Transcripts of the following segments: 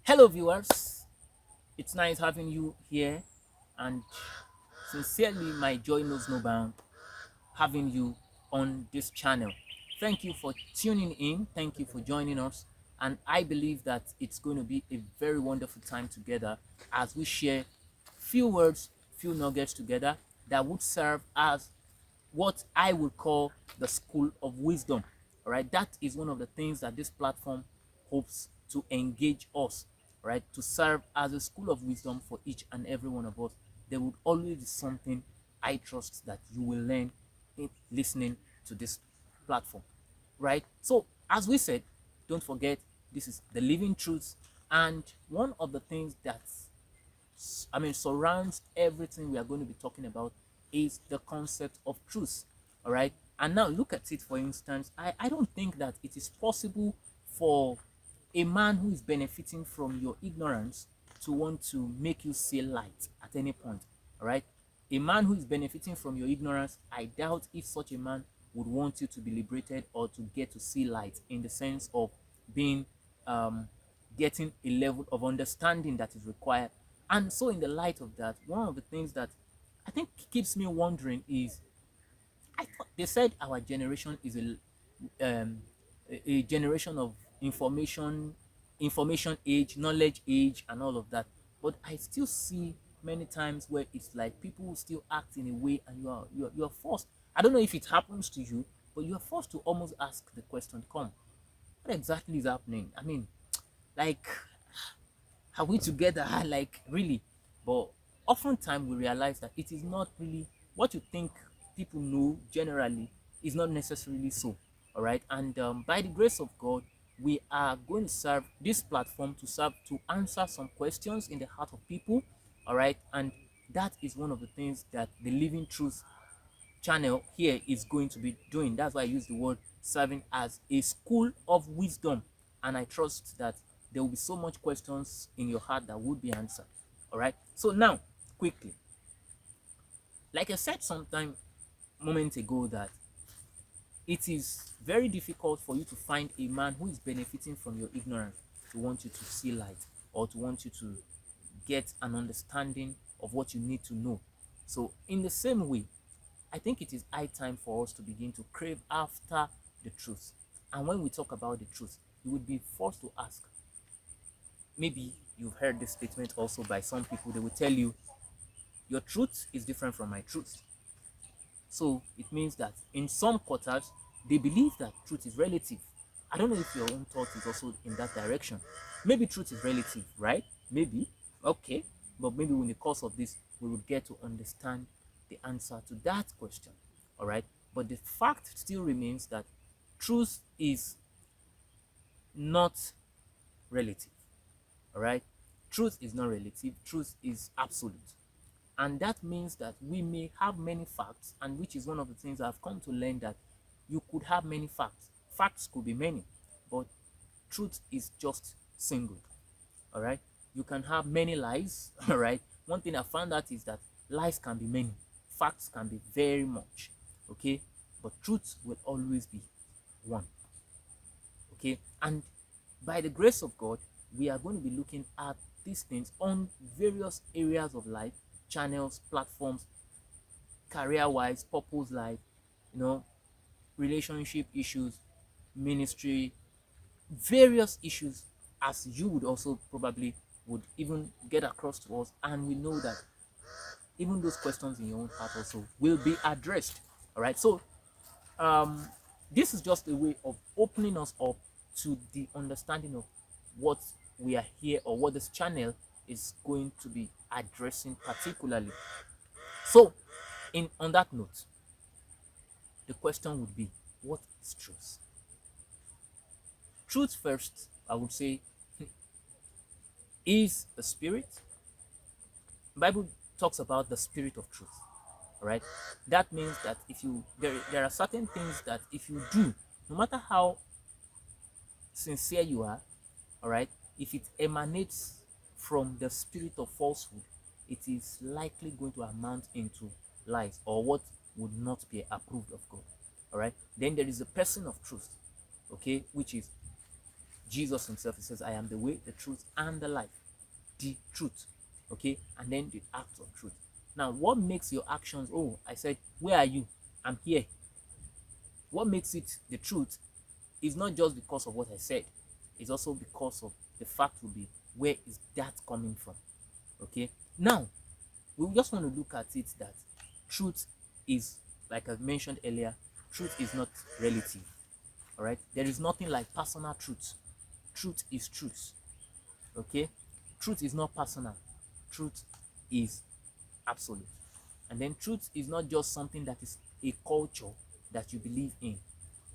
Hello, viewers. It's nice having you here, and sincerely, my joy knows no bound having you on this channel. Thank you for tuning in. Thank you for joining us. And I believe that it's going to be a very wonderful time together as we share few words, few nuggets together that would serve as what I would call the school of wisdom. All right, that is one of the things that this platform hopes to engage us, right, to serve as a school of wisdom for each and every one of us. There would always be something I trust that you will learn in listening to this platform, right? So, as we said, don't forget this is the living truth, and one of the things that surrounds everything we are going to be talking about is the concept of truth. All right. And now look at it, for instance. I don't think that it is possible for a man who is benefiting from your ignorance to want to make you see light at any point. All right. A man who is benefiting from your ignorance, I doubt if such a man would want you to be liberated or to get to see light in the sense of being um, getting a level of understanding that is required. And so, in the light of that, one of the things that I think keeps me wondering is I thought they said our generation is a generation of information age, knowledge age, and all of that. But I still see many times where it's like people still act in a way, and you're forced. I don't know if it happens to you, but you're forced to almost ask the question, "Come, what exactly is happening?" I mean, like, are we together? Like, really? But oftentimes we realize that it is not really what you think people know generally is not necessarily so. All right. And by the grace of God, we are going to serve this platform to serve to answer some questions in the heart of people. All right. And that is one of the things that the Living Truth channel here is going to be doing. That's why I use the word serving as a school of wisdom. And I trust that there will be so much questions in your heart that would be answered. All right. So now, quickly, like I said sometime moment ago, that it is very difficult for you to find a man who is benefiting from your ignorance to want you to see light or to want you to get an understanding of what you need to know. So, in the same way, I think it is high time for us to begin to crave after the truth. And when we talk about the truth, you would be forced to ask. Maybe you've heard this statement also by some people. They will tell you, your truth is different from my truth. So it means that in some quarters, they believe that truth is relative. I don't know if your own thought is also in that direction. Maybe truth is relative, right? Maybe. Okay. But maybe in the course of this, we will get to understand the answer to that question. All right. But the fact still remains that truth is not relative. All right. Truth is not relative. Truth is absolute. And that means that we may have many facts, and which is one of the things I've come to learn, that you could have many facts. Facts could be many, but truth is just single. All right. You can have many lies. All right. One thing I found out is that lies can be many, facts can be very much. Okay. But truth will always be one. Okay. And by the grace of God, we are going to be looking at these things on various areas of life, channels, platforms, career wise, purpose life, you know, relationship issues, ministry, various issues, as you would also probably would even get across to us. And we know that even those questions in your own heart also will be addressed. All right. So um this is just a way of opening us up to the understanding of what we are here, or what this channel is going to be addressing particularly. So, in on that note, the question would be, what is truth? Truth first, I would say, is the spirit. The Bible talks about the spirit of truth. All right. That means that if you there are certain things that if you do, no matter how sincere you are, all right, if it emanates from the spirit of falsehood, it is likely going to amount into lies, or what would not be approved of God. All right. Then there is the person of truth, okay, which is Jesus himself, he says, I am the way, the truth, and the life. The truth. Okay? And then the act of truth. Now, what makes your actions, oh, I said, where are you? I'm here. What makes it the truth is not just because of what I said. It's also because of the fact will be, where is that coming from? Okay? Now, we just want to look at it that truth is, like I mentioned earlier, truth is not relative. All right? There is nothing like personal truth. Truth is truth. Okay? Truth is not personal. Truth is absolute. And then truth is not just something that is a culture that you believe in.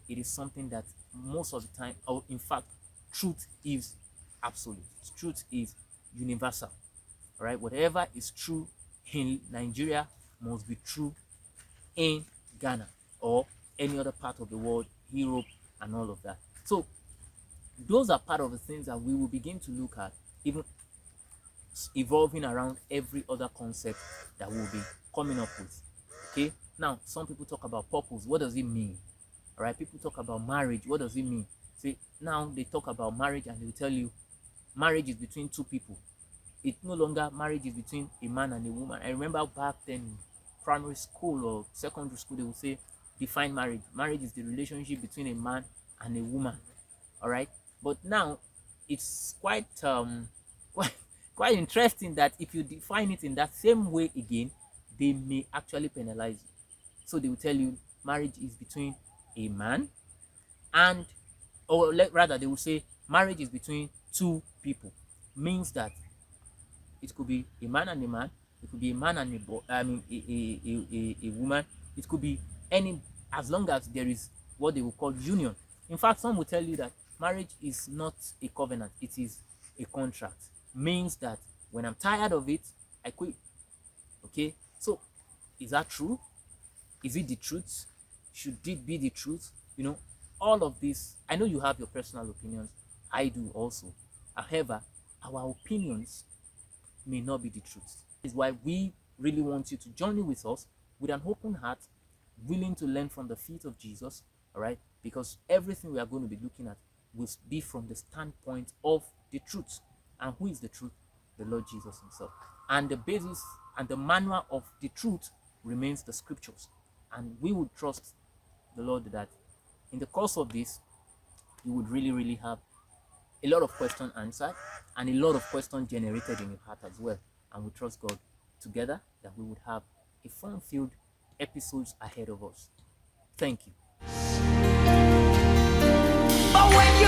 It is something that most of the time, or in fact, truth is absolute. Truth is universal. All right? Whatever is true in Nigeria must be true in Ghana or any other part of the world, Europe, and all of that. So those are part of the things that we will begin to look at, even evolving around every other concept that we'll be coming up with. Okay, now some people talk about purpose. What does it mean? All right, people talk about marriage. What does it mean? See, now they talk about marriage and they'll tell you marriage is between two people. It's no longer marriage is between a man and a woman. I remember back then, primary school or secondary school, they would say define marriage. Marriage is the relationship between a man and a woman. All right, but now it's quite quite interesting that if you define it in that same way again, they may actually penalize you. So they will tell you marriage is between a man and, or rather they will say marriage is between two people. Means that it could be a man and a man, it could be a man and a boy, I mean a woman, it could be any, as long as there is what they will call union. In fact, some will tell you that marriage is not a covenant, it is a contract. Means that when I'm tired of it, I quit. Okay, so is that true? Is it the truth? Should it be the truth? You know, all of this, I know you have your personal opinions, I do also. However, our opinions may not be the truth. Is why we really want you to journey with us with an open heart, willing to learn from the feet of Jesus. All right, because everything we are going to be looking at will be from the standpoint of the truth. And who is the truth? The Lord Jesus himself. And the basis and the manual of the truth remains the scriptures. And we would trust the Lord that in the course of this, you would really have a lot of questions answered and a lot of questions generated in your heart as well. And we trust God together that we would have a fun-filled episodes ahead of us. Thank you. But when